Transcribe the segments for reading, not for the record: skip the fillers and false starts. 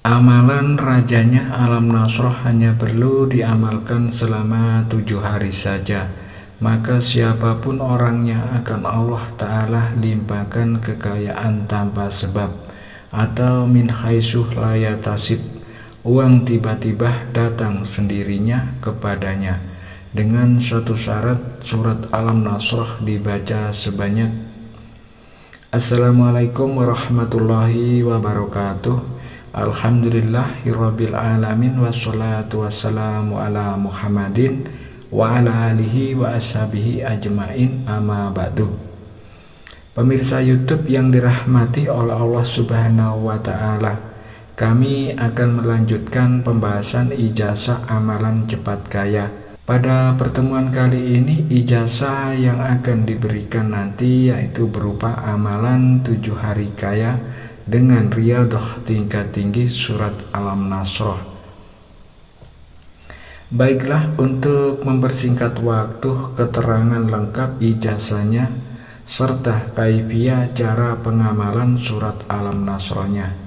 Amalan rajanya alam nasroh hanya perlu diamalkan selama 7 hari saja, maka siapapun orangnya akan Allah Ta'ala limpahkan kekayaan tanpa sebab, atau min haitsu la yahtasib, uang tiba-tiba datang sendirinya kepadanya, dengan suatu syarat: surat alam nasroh dibaca sebanyak. Assalamualaikum warahmatullahi wabarakatuh. Alhamdulillahirabbil alamin, wassalatu wassalamu ala Muhammadin wa ala alihi wa ashabihi ajmain, amma ba'du. Pemirsa YouTube yang dirahmati oleh Allah Subhanahu wa Ta'ala, kami akan melanjutkan pembahasan ijazah amalan cepat kaya. Pada pertemuan kali ini, ijazah yang akan diberikan nanti yaitu berupa amalan 7 hari kaya dengan riyadhah tingkat tinggi surat alam nasroh. Baiklah, untuk mempersingkat waktu, keterangan lengkap ijazahnya serta kaifiyah cara pengamalan surat alam nasrohnya,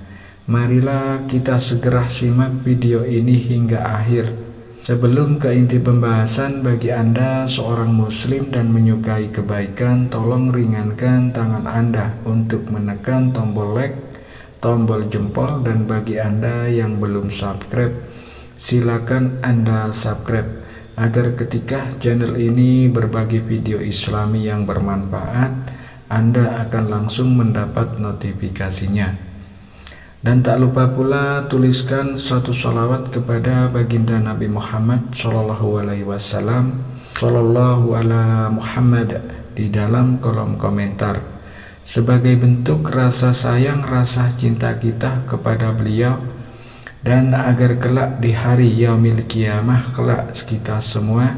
marilah kita segera simak video ini hingga akhir. Sebelum ke inti pembahasan, bagi Anda seorang muslim dan menyukai kebaikan, tolong ringankan tangan Anda untuk menekan tombol like, tombol jempol, dan bagi Anda yang belum subscribe, silakan Anda subscribe agar ketika channel ini berbagi video islami yang bermanfaat, Anda akan langsung mendapat notifikasinya. Dan tak lupa pula tuliskan satu salawat kepada baginda Nabi Muhammad Sallallahu Alaihi Wasallam, Sallallahu ala Muhammad, di dalam kolom komentar, sebagai bentuk rasa sayang, rasa cinta kita kepada beliau, dan agar kelak di hari yaumil qiyamah kelak kita semua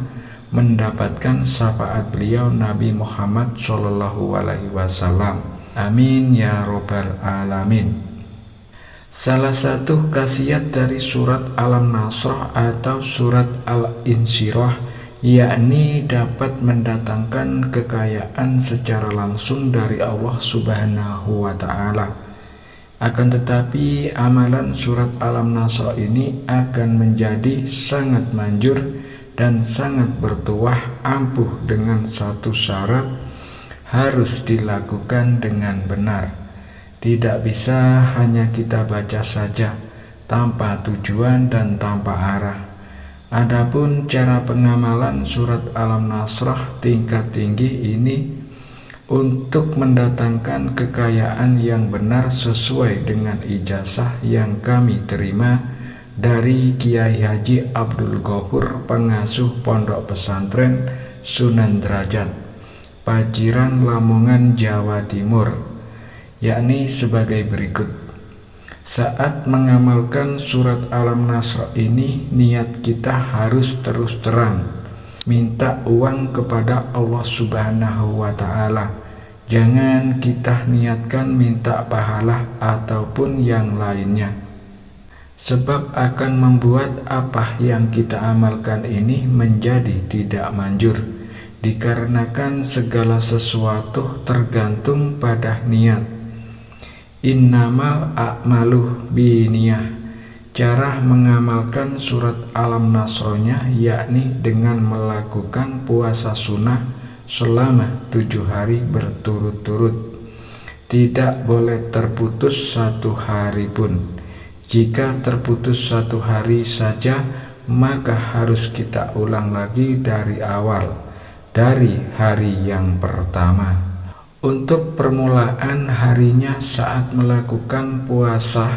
mendapatkan syafaat beliau Nabi Muhammad Sallallahu Alaihi Wasallam. Amin ya robbal alamin. Salah satu khasiat dari surat alam nasroh atau surat al-insyirah yakni dapat mendatangkan kekayaan secara langsung dari Allah Subhanahu wa Ta'ala. Akan tetapi amalan surat alam nasroh ini akan menjadi sangat manjur dan sangat bertuah ampuh dengan satu syarat: harus dilakukan dengan benar. Tidak bisa hanya kita baca saja tanpa tujuan dan tanpa arah. Adapun cara pengamalan surat alam nasroh tingkat tinggi ini untuk mendatangkan kekayaan yang benar sesuai dengan ijazah yang kami terima dari Kiai Haji Abdul Ghafur, pengasuh Pondok Pesantren Sunan Derajat, Paciran, Lamongan, Jawa Timur, yakni sebagai berikut. Saat mengamalkan surat alam nasroh ini, niat kita harus terus terang minta uang kepada Allah Subhanahu wa Ta'ala. Jangan kita niatkan minta pahala ataupun yang lainnya, sebab akan membuat apa yang kita amalkan ini menjadi tidak manjur, dikarenakan segala sesuatu tergantung pada niat. Innamal a'malu biniyah. Cara mengamalkan surat alam nasrohnya yakni dengan melakukan puasa sunnah selama 7 hari berturut-turut. Tidak boleh terputus 1 hari pun. Jika terputus 1 hari saja, maka harus kita ulang lagi dari awal, dari hari yang pertama. Untuk permulaan harinya saat melakukan puasa,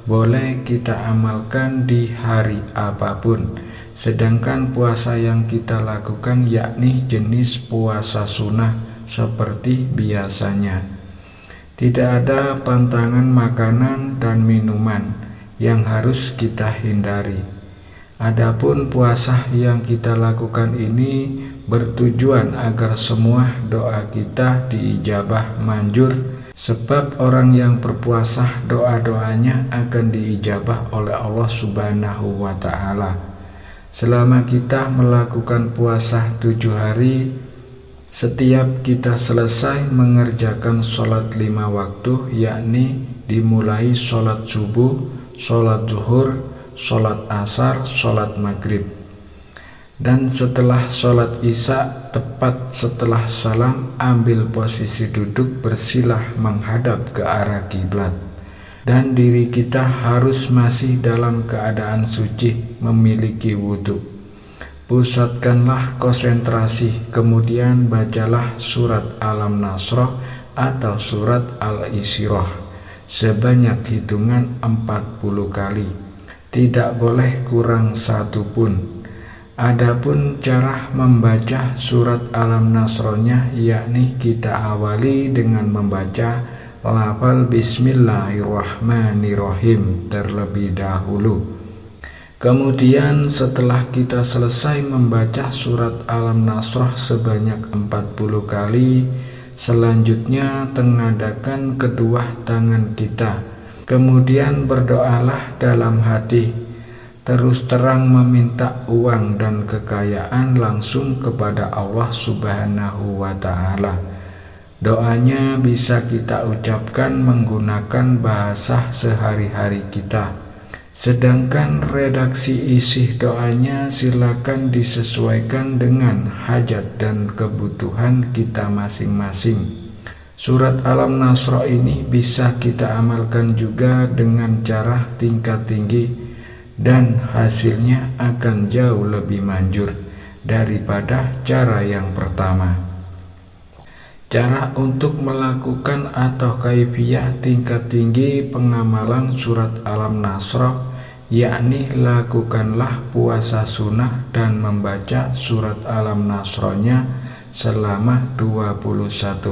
boleh kita amalkan di hari apapun. Sedangkan puasa yang kita lakukan yakni jenis puasa sunnah seperti biasanya. Tidak ada pantangan makanan dan minuman yang harus kita hindari. Adapun puasa yang kita lakukan ini bertujuan agar semua doa kita diijabah manjur, sebab orang yang berpuasa doa-doanya akan diijabah oleh Allah Subhanahu wa Ta'ala. Selama kita melakukan puasa 7 hari, setiap kita selesai mengerjakan sholat 5 waktu, yakni dimulai sholat subuh, sholat zuhur, sholat asar, sholat maghrib. Dan setelah sholat isya, tepat setelah salam, ambil posisi duduk bersilah menghadap ke arah kiblat. Dan diri kita harus masih dalam keadaan suci, memiliki wudhu. Pusatkanlah konsentrasi, kemudian bacalah surat Alam Nasroh atau surat Al-Isyrah sebanyak hitungan 40 kali. Tidak boleh kurang satu pun. Adapun cara membaca surat Alam Nasrohnya, yakni kita awali dengan membaca lafal Bismillahirrahmanirrahim terlebih dahulu. Kemudian setelah kita selesai membaca surat Alam Nasroh sebanyak 40 kali, selanjutnya tengadakan kedua tangan kita. Kemudian berdoalah dalam hati, terus terang meminta uang dan kekayaan langsung kepada Allah Subhanahu wa Ta'ala. Doanya bisa kita ucapkan menggunakan bahasa sehari-hari kita. Sedangkan redaksi isi doanya silakan disesuaikan dengan hajat dan kebutuhan kita masing-masing. Surat Alam Nasroh ini bisa kita amalkan juga dengan cara tingkat tinggi dan hasilnya akan jauh lebih manjur daripada cara yang pertama. Cara untuk melakukan atau kaifiyah tingkat tinggi pengamalan surat Alam Nasroh, yakni lakukanlah puasa sunnah dan membaca surat Alam Nasrohnya selama 21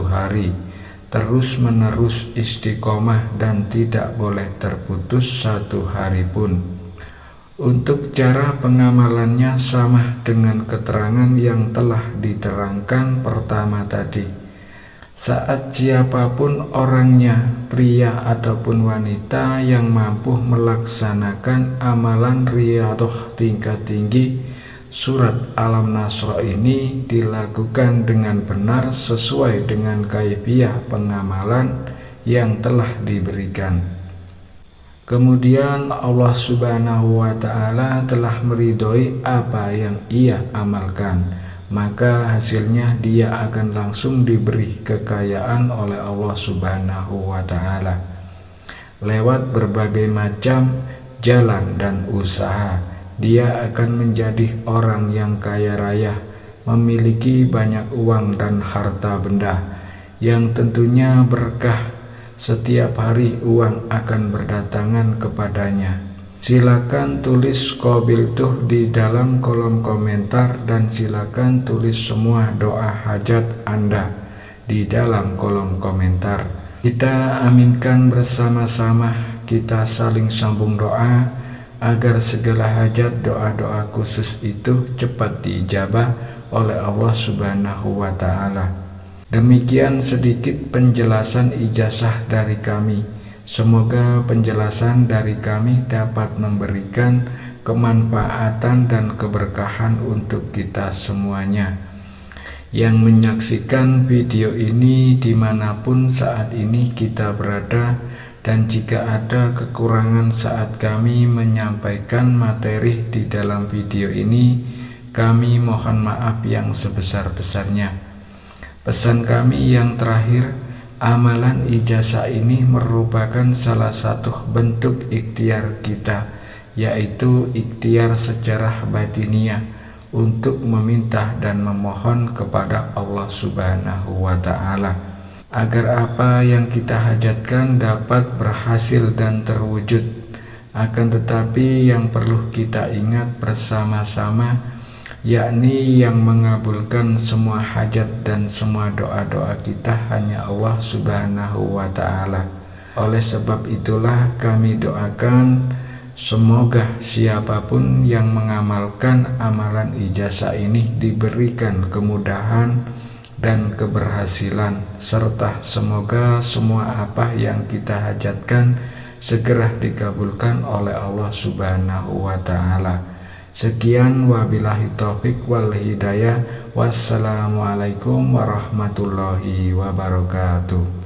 hari, terus menerus istiqomah dan tidak boleh terputus satu hari pun. Untuk cara pengamalannya sama dengan keterangan yang telah diterangkan pertama tadi. Saat siapapun orangnya, pria ataupun wanita yang mampu melaksanakan amalan riyadhah tingkat tinggi, surat Alam Nasroh ini dilakukan dengan benar sesuai dengan kaifiyah pengamalan yang telah diberikan. Kemudian Allah Subhanahu wa Ta'ala telah meridhoi apa yang ia amalkan, maka hasilnya dia akan langsung diberi kekayaan oleh Allah Subhanahu wa Ta'ala lewat berbagai macam jalan dan usaha. Dia akan menjadi orang yang kaya raya, memiliki banyak uang dan harta benda yang tentunya berkah. Setiap hari uang akan berdatangan kepadanya. Silakan tulis qabiltuh di dalam kolom komentar dan silakan tulis semua doa hajat Anda di dalam kolom komentar. Kita aminkan bersama-sama, kita saling sambung doa agar segala hajat doa-doa khusus itu cepat diijabah oleh Allah Subhanahu wa Ta'ala. Demikian sedikit penjelasan ijazah dari kami. Semoga penjelasan dari kami dapat memberikan kemanfaatan dan keberkahan untuk kita semuanya yang menyaksikan video ini dimanapun saat ini kita berada. Dan jika ada kekurangan saat kami menyampaikan materi di dalam video ini, kami mohon maaf yang sebesar-besarnya. Pesan kami yang terakhir, amalan ijazah ini merupakan salah satu bentuk ikhtiar kita, yaitu ikhtiar secara batiniah untuk meminta dan memohon kepada Allah Subhanahu wa Ta'ala agar apa yang kita hajatkan dapat berhasil dan terwujud. Akan tetapi yang perlu kita ingat bersama-sama, yakni yang mengabulkan semua hajat dan semua doa-doa kita hanya Allah Subhanahu wa Ta'ala. Oleh sebab itulah kami doakan semoga siapapun yang mengamalkan amalan ijazah ini diberikan kemudahan dan keberhasilan, serta semoga semua apa yang kita hajatkan segera dikabulkan oleh Allah Subhanahu wa Ta'ala. Sekian, wabillahi taufik wal hidayah. Wassalamualaikum warahmatullahi wabarakatuh.